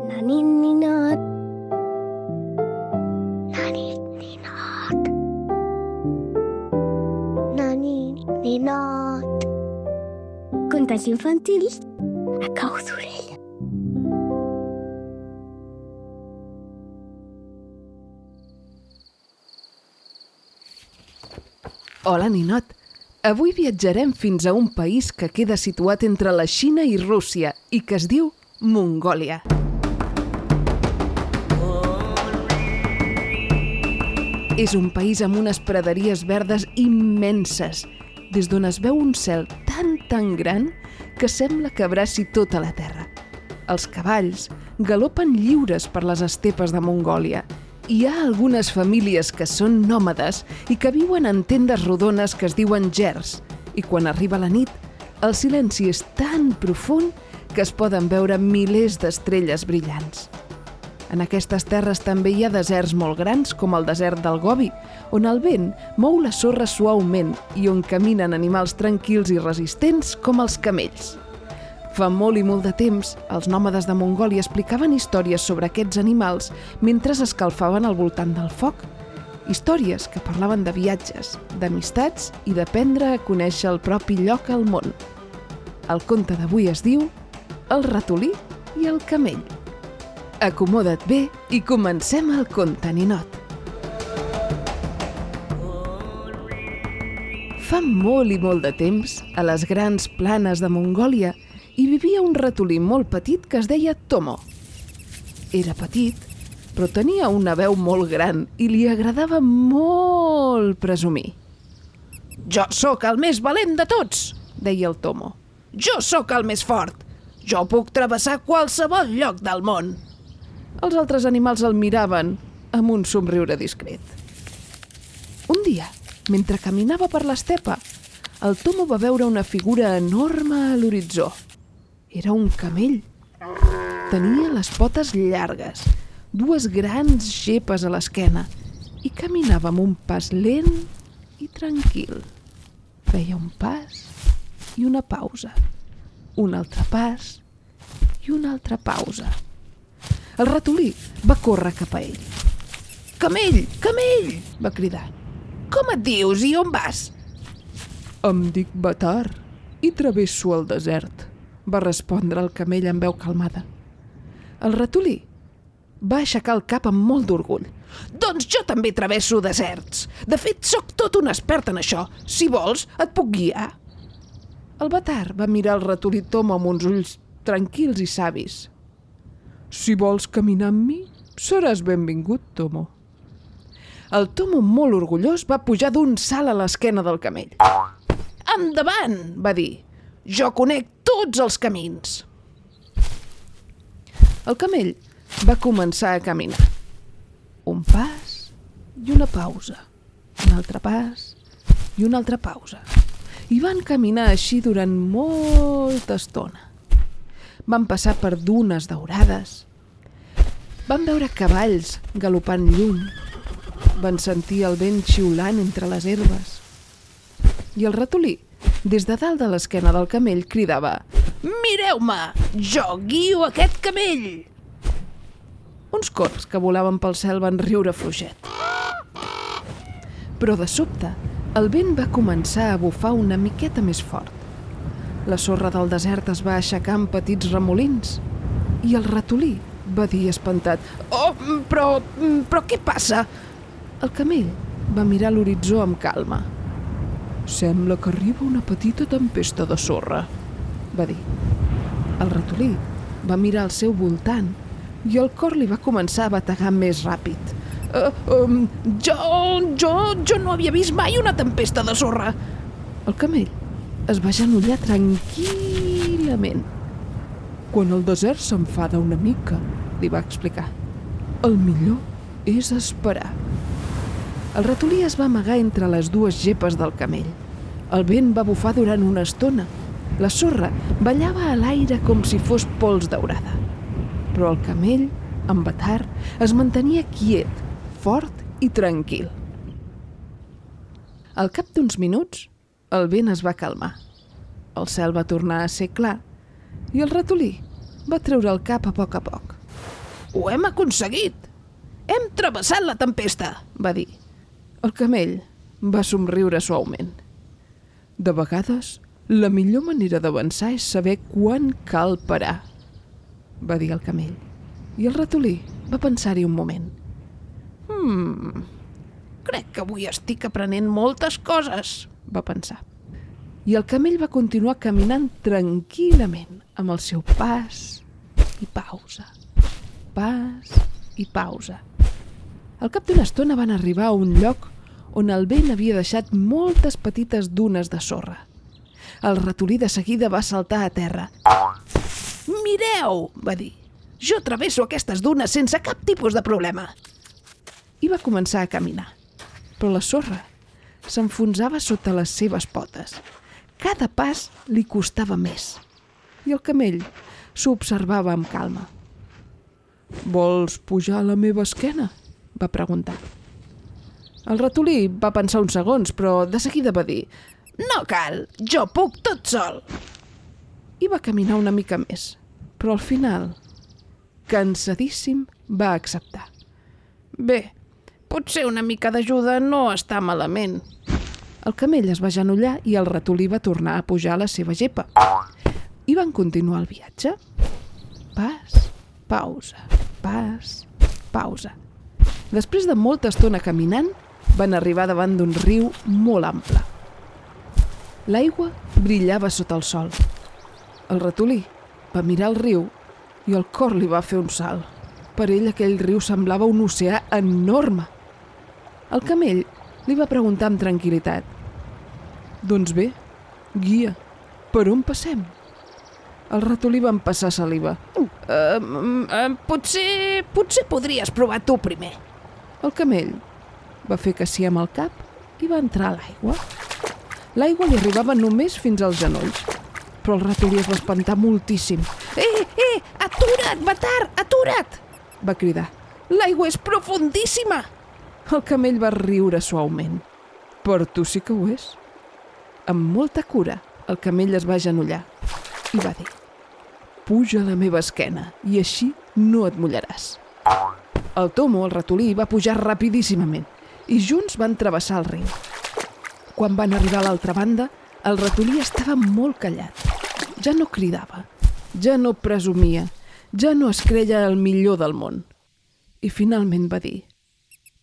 Naninninot. Naninninot. Naninninot. Contes infantils a cau d'orella. Hola, ninot. Avui viatjarem fins a un país que queda situat entre la Xina i Rússia i que es diu Mongòlia. És un país amb unes praderies verdes immenses, des d'on es veu un cel tan gran que sembla que abraci tota la terra. Els cavalls galopen lliures per les estepes de Mongòlia. Hi ha algunes famílies que són nòmades i que viuen en tendes rodones que es diuen gers, i quan arriba la nit, el silenci és tan profund que es poden veure milers d'estrelles brillants. En aquestes terres també hi ha deserts molt grans, com el desert del Gobi, on el vent mou la sorra suaument i on caminen animals tranquils i resistents com els camells. Fa molt i molt de temps, els nòmades de Mongòlia explicaven històries sobre aquests animals mentre escalfaven al voltant del foc. Històries que parlaven de viatges, d'amistats i d'aprendre a conèixer el propi lloc al món. El conte d'avui es diu El ratolí i el camell. Acomoda't bé i comencem el conte, ninot. Fa molt i molt de temps, a les grans planes de Mongòlia, hi vivia un ratolí molt petit que es deia Tomo. Era petit, però tenia una veu molt gran i li agradava molt presumir. «Jo sóc el més valent de tots», deia el Tomo. «Jo sóc el més fort. Jo puc travessar qualsevol lloc del món». Els altres animals el miraven amb un somriure discret. Un dia, mentre caminava per l'estepa, el Tomo va veure una figura enorme a l'horitzó. Era un camell. Tenia les potes llargues, dues grans xepes a l'esquena i caminava amb un pas lent i tranquil. Feia un pas i una pausa, un altre pas i una altra pausa. El ratolí va córrer cap a ell. «Camell! Camell!», va cridar. «Com et dius i on vas?» «Em dic Batar i travesso el desert», va respondre el camell amb veu calmada. El ratolí va aixecar el cap amb molt d'orgull. «Doncs jo també travesso deserts. De fet, sóc tot un expert en això. Si vols, et puc guiar». El Batar va mirar el ratolí Tomo amb uns ulls tranquils i savis. «Si vols caminar amb mi, seràs benvingut, Tomo». El Tomo, molt orgullós, va pujar d'un salt a l'esquena del camell. «Endavant!», va dir. «Jo conec tots els camins». El camell va començar a caminar. Un pas i una pausa, un altre pas i una altra pausa. I van caminar així durant molta estona. Van passar per dunes daurades. Van veure cavalls galopant lluny. Van sentir el vent xiulant entre les herbes. I el ratolí, des de dalt de l'esquena del camell, cridava: «Mireu-me! Jo guio aquest camell!» Uns corbs que volaven pel cel van riure fluixet. Però de sobte, el vent va començar a bufar una miqueta més fort. La sorra del desert es va aixecar amb petits remolins i el ratolí va dir espantat: «Oh, però què passa?» El camell va mirar l'horitzó amb calma. «Sembla que arriba una petita tempesta de sorra», va dir. El ratolí va mirar al seu voltant i el cor li va començar a bategar més ràpid. Jo no havia vist mai una tempesta de sorra». El camell es va agenollar tranquil·lament. «Quan el desert s'enfada una mica», li va explicar, «el millor és esperar». El ratolí es va amagar entre les dues gepes del camell. El vent va bufar durant una estona. La sorra ballava a l'aire com si fos pols daurada. Però el camell, en Batar, es mantenia quiet, fort i tranquil. Al cap d'uns minuts, el vent es va calmar. El cel va tornar a ser clar i el ratolí va treure el cap a poc. «Ho hem aconseguit! Hem travessat la tempesta!», va dir. El camell va somriure suaument. «De vegades, la millor manera d'avançar és saber quan cal parar», va dir el camell. I el ratolí va pensar-hi un moment. «Crec que avui estic aprenent moltes coses», va pensar. I el camell va continuar caminant tranquil·lament amb el seu pas i pausa. Pas i pausa. Al cap d'una estona van arribar a un lloc on el vent havia deixat moltes petites dunes de sorra. El ratolí de seguida va saltar a terra. «Mireu!», va dir. «Jo travesso aquestes dunes sense cap tipus de problema!» I va començar a caminar. Però la sorra s'enfonsava sota les seves potes. Cada pas li costava més. I el camell s'ho observava amb calma. «Vols pujar a la meva esquena?», va preguntar. El ratolí va pensar uns segons, però de seguida va dir: «No cal, jo puc tot sol!» I va caminar una mica més, però al final, cansadíssim, va acceptar. «Bé, potser una mica d'ajuda no està malament». El camell es va agenollar i el ratolí va tornar a pujar a la seva gepa. I van continuar el viatge. Pas, pausa, pas, pausa. Després de molta estona caminant, van arribar davant d'un riu molt ample. L'aigua brillava sota el sol. El ratolí va mirar el riu i el cor li va fer un salt. Per ell aquell riu semblava un oceà enorme. El camell li va preguntar amb tranquil·litat: «Doncs bé, guia, per on passem?» El ratolí va empassar saliva. Potser podries provar tu primer». El camell va fer que sí amb el cap i va entrar a l'aigua. L'aigua li arribava només fins als genolls, però el ratolí es va espantar moltíssim. Atura't, Batard, atura't!», va cridar. «L'aigua és profundíssima!» El camell va riure suaument. «Per tu sí que ho és». Amb molta cura, el camell es va agenollar i va dir: «Puja a la meva esquena i així no et mullaràs». El Tomo, el ratolí, va pujar rapidíssimament i junts van travessar el riu. Quan van arribar a l'altra banda, el ratolí estava molt callat. Ja no cridava, ja no presumia, ja no es creia el millor del món. I finalment va dir: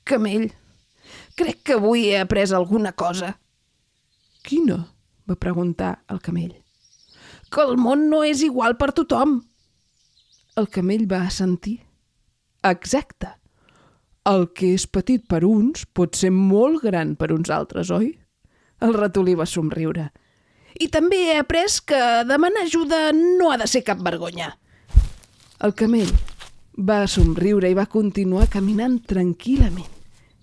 «Camell, crec que avui he après alguna cosa». «Quina?», va preguntar el camell. «Que el món no és igual per tothom». El camell va assentir. «Exacte. El que és petit per uns pot ser molt gran per uns altres, oi?» El ratolí va somriure. «I també he après que demanar ajuda no ha de ser cap vergonya». El camell va somriure i va continuar caminant tranquil·lament.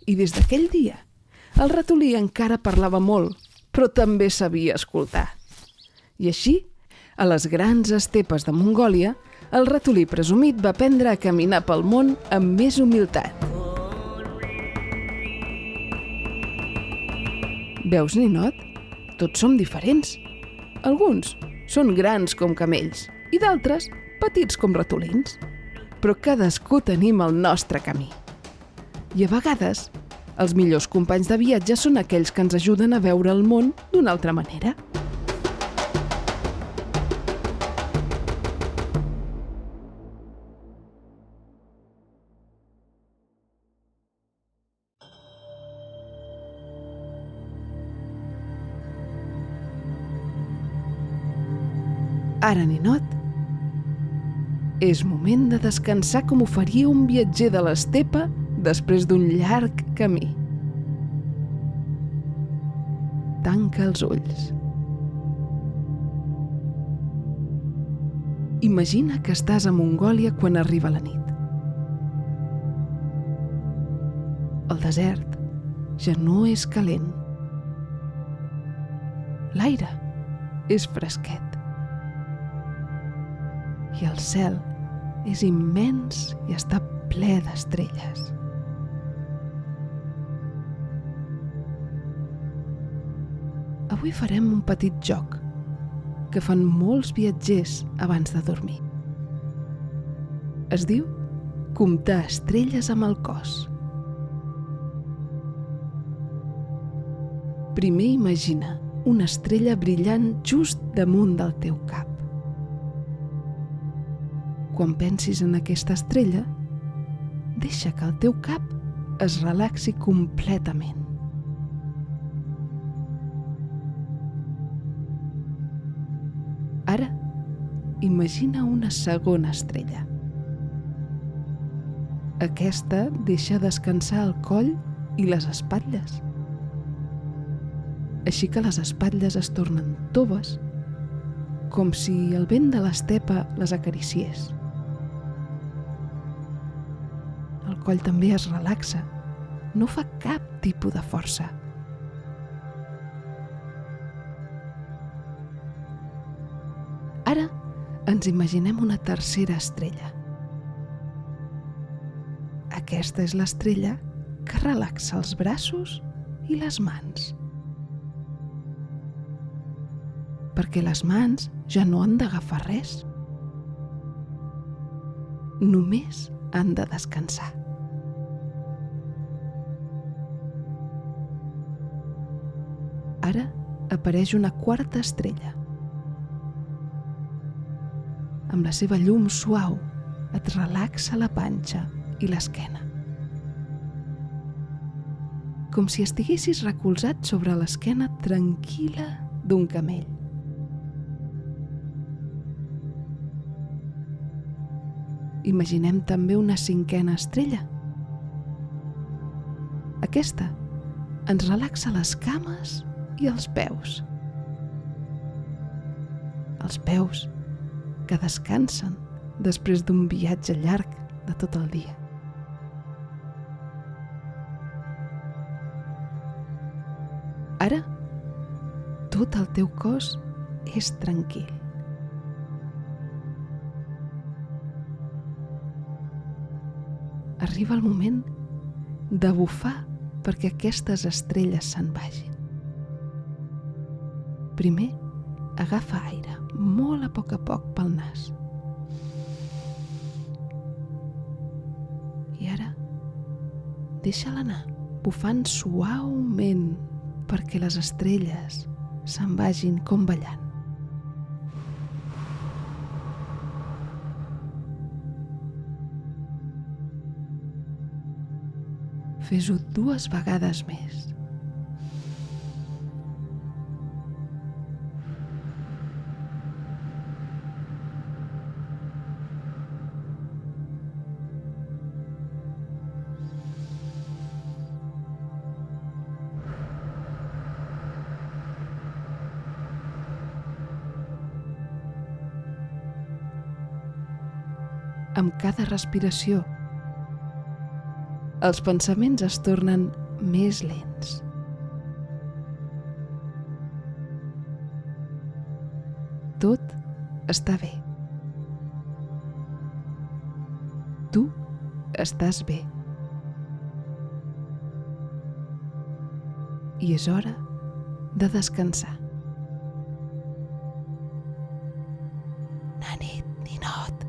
I des d'aquell dia, el ratolí encara parlava molt, però també sabia escoltar. I així, a les grans estepes de Mongòlia, el ratolí presumit va aprendre a caminar pel món amb més humilitat. Veus, ninot? Tots som diferents. Alguns són grans com camells i d'altres petits com ratolins. Però cadascú tenim el nostre camí. I a vegades, els millors companys de viatge són aquells que ens ajuden a veure el món d'una altra manera. Ara, ninot, és moment de descansar com ho faria un viatger de l'estepa després d'un llarg camí. Tanca els ulls. Imagina que estàs a Mongòlia quan arriba la nit. El desert ja no és calent. L'aire és fresquet. I el cel és immens i està ple d'estrelles. Avui farem un petit joc. que fan molts viatgers abans de dormir. Es diu comptar estrelles amb el cos. Primer imagina una estrella brillant just damunt del teu cap. Quan pensis en aquesta estrella, deixa que el teu cap es relaxi completament. Ara, imagina una segona estrella. Aquesta deixa descansar el coll i les espatlles. Així que les espatlles es tornen toves, com si el vent de l'estepa les acariciés. El coll també es relaxa, no fa cap tipus de força. Ara ens imaginem una tercera estrella. Aquesta és l'estrella que relaxa els braços i les mans. Perquè les mans ja no han d'agafar res. Només han de descansar. Ara apareix una quarta estrella. Amb la seva llum suau et relaxa la panxa i l'esquena. Com si estiguessis recolzat sobre l'esquena tranquil·la d'un camell. Imaginem també una cinquena estrella. Aquesta ens relaxa les cames i els peus. Els peus que descansen després d'un viatge llarg de tot el dia. Ara, tot el teu cos és tranquil. Arriba el moment de bufar perquè aquestes estrelles se'n vagin. Primer, agafa aire, molt a poc pel nas. I ara, deixa-la anar, bufant suaument perquè les estrelles se'n vagin com ballant. Fes-ho 2 vegades més. Amb cada respiració, els pensaments es tornen més lents. Tot està bé. Tu estàs bé. I és hora de descansar. Na nit, ninot.